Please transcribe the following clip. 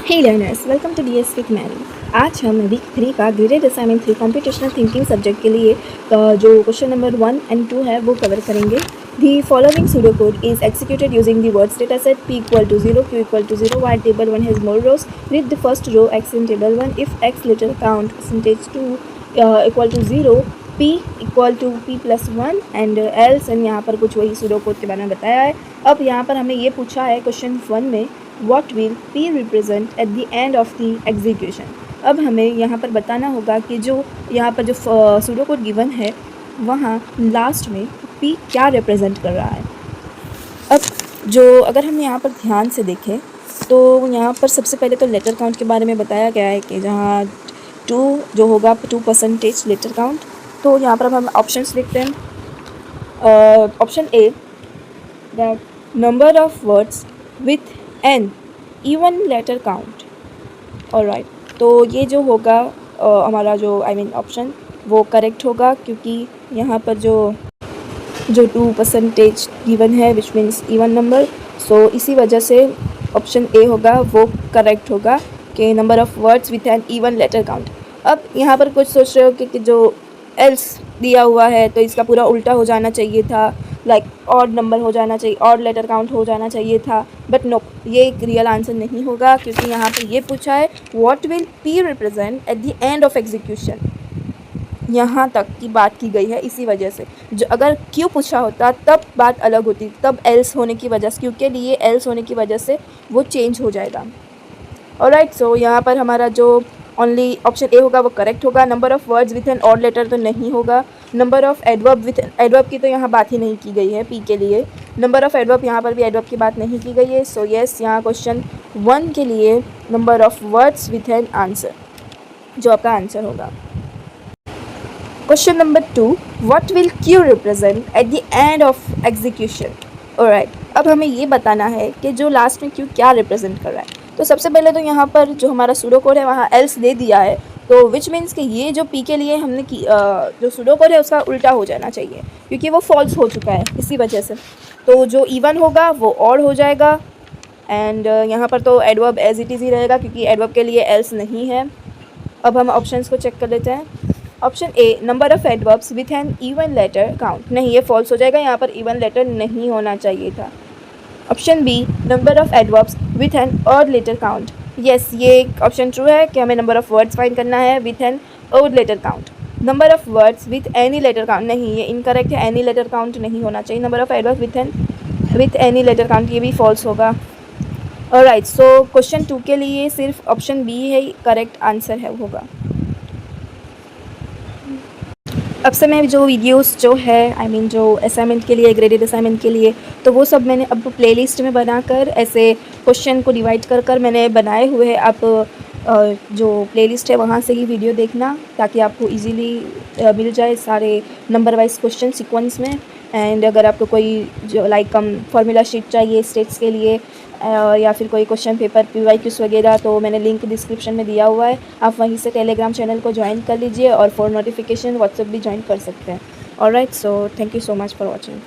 Hey learners, welcome to DS with Mary। आज हम week 3 का graded assignment 3 computational thinking subject के लिए जो क्वेश्चन नंबर 1 and 2 है वो कवर करेंगे। The following pseudocode is executed using the words dataset p equal to 0, q equal to 0, while table 1 has more rows. Read the first row x in table 1 if x letter count percentage 2 equal to 0, p equal to p plus 1 and else। And यहाँ पर कुछ वही pseudocode के बारे में बताया है। अब यहाँ पर हमें ये पूछा है क्वेश्चन 1 में what will p represent at the end of the execution। अब हमें यहाँ पर बताना होगा कि जो यहाँ पर जो pseudocode गिवन है वहाँ लास्ट में p क्या रिप्रेजेंट कर रहा है। अब जो अगर हम यहाँ पर ध्यान से देखें तो यहाँ पर सबसे पहले तो लेटर काउंट के बारे में बताया गया है कि जहाँ 2 जो होगा 2% लेटर काउंट। तो यहाँ पर अब हम ऑप्शंस देखते हैं। Option A that number of words with an even letter count. Alright, तो ये जो होगा हमारा जो ऑप्शन वो करेक्ट होगा, क्योंकि यहाँ पर जो 2% गिवन है विच मीन्स इवन नंबर। सो इसी वजह से ऑप्शन ए होगा वो करेक्ट होगा कि number of words with an even letter count. अब यहाँ पर कुछ सोच रहे हो कि जो एल्स दिया हुआ है तो इसका पूरा उल्टा हो जाना चाहिए था, लाइक ऑड नंबर हो जाना चाहिए, ऑड लेटर काउंट हो जाना चाहिए था, बट नो, ये एक रियल आंसर नहीं होगा, क्योंकि यहाँ पे ये पूछा है what will P represent at the end of execution. यहाँ तक की बात की गई है, इसी वजह से जो अगर क्यों पूछा होता तब बात अलग होती, तब एल्स होने की वजह से, क्योंकि लिए एल्स होने की वजह से वो चेंज हो जाएगा। ऑलराइट, सो यहाँ पर हमारा जो ओनली ऑप्शन ए होगा वो करेक्ट होगा। Number of words with an odd letter तो नहीं होगा। Number of adverb with adverb की तो यहाँ बात ही नहीं की गई है पी के लिए। नंबर ऑफ़ एडवर्ब यहाँ पर भी एडवर्ब की बात नहीं की गई है। सो येस, यहाँ क्वेश्चन 1 के लिए number of words with an answer जो आपका आंसर होगा। Question number 2, what will Q represent at the end of execution. Alright, अब हमें ये बताना है कि जो लास्ट में क्यू क्या रिप्रेजेंट कर रहा है। तो सबसे पहले तो यहाँ पर जो हमारा सूडोकोड है वहाँ एल्स दे दिया है, तो विच मीन्स कि ये जो पी के लिए हमने की जो सूडोकोड है उसका उल्टा हो जाना चाहिए, क्योंकि वो फॉल्स हो चुका है इसी वजह से। तो जो इवन होगा वो ऑड हो जाएगा। एंड यहाँ पर तो एडवर्ब एज इट इज़ ही रहेगा, क्योंकि एडवर्ब के लिए एल्स नहीं है। अब हम ऑप्शंस को चेक कर लेते हैं। Option A, number of adverbs with an even letter count, नहीं, ये फॉल्स हो जाएगा, यहाँ पर इवन लेटर नहीं होना चाहिए था। Option B, number of adverbs with an odd letter count, yes, ये ऑप्शन ट्रू है कि हमें नंबर ऑफ़ वर्ड्स फाइंड करना है with an odd letter count. Number of words with any letter count, नहीं, ये इनकरेक्ट है, एनी लेटर काउंट नहीं होना चाहिए। Number of adverbs with any letter count, ये भी फॉल्स होगा। ऑलराइट, सो क्वेश्चन 2 के लिए सिर्फ ऑप्शन बी है करेक्ट आंसर है होगा। अब से मैं जो वीडियोस जो है जो असाइनमेंट के लिए, ग्रेडेड असाइनमेंट के लिए, तो वो सब मैंने अब प्लेलिस्ट में बनाकर ऐसे क्वेश्चन को डिवाइड कर कर मैंने बनाए हुए हैं। आप जो प्लेलिस्ट है वहाँ से ही वीडियो देखना, ताकि आपको इजीली मिल जाए सारे नंबर वाइज क्वेश्चन सीक्वेंस में। एंड अगर आपको कोई जो लाइक फार्मूला शीट चाहिए स्टेट्स के लिए या फिर कोई क्वेश्चन पेपर PYQs वगैरह, तो मैंने लिंक डिस्क्रिप्शन में दिया हुआ है, आप वहीं से टेलीग्राम चैनल को ज्वाइन कर लीजिए और फॉर नोटिफिकेशन व्हाट्सएप भी ज्वाइन कर सकते हैं। Alright, so thank you so much for watching.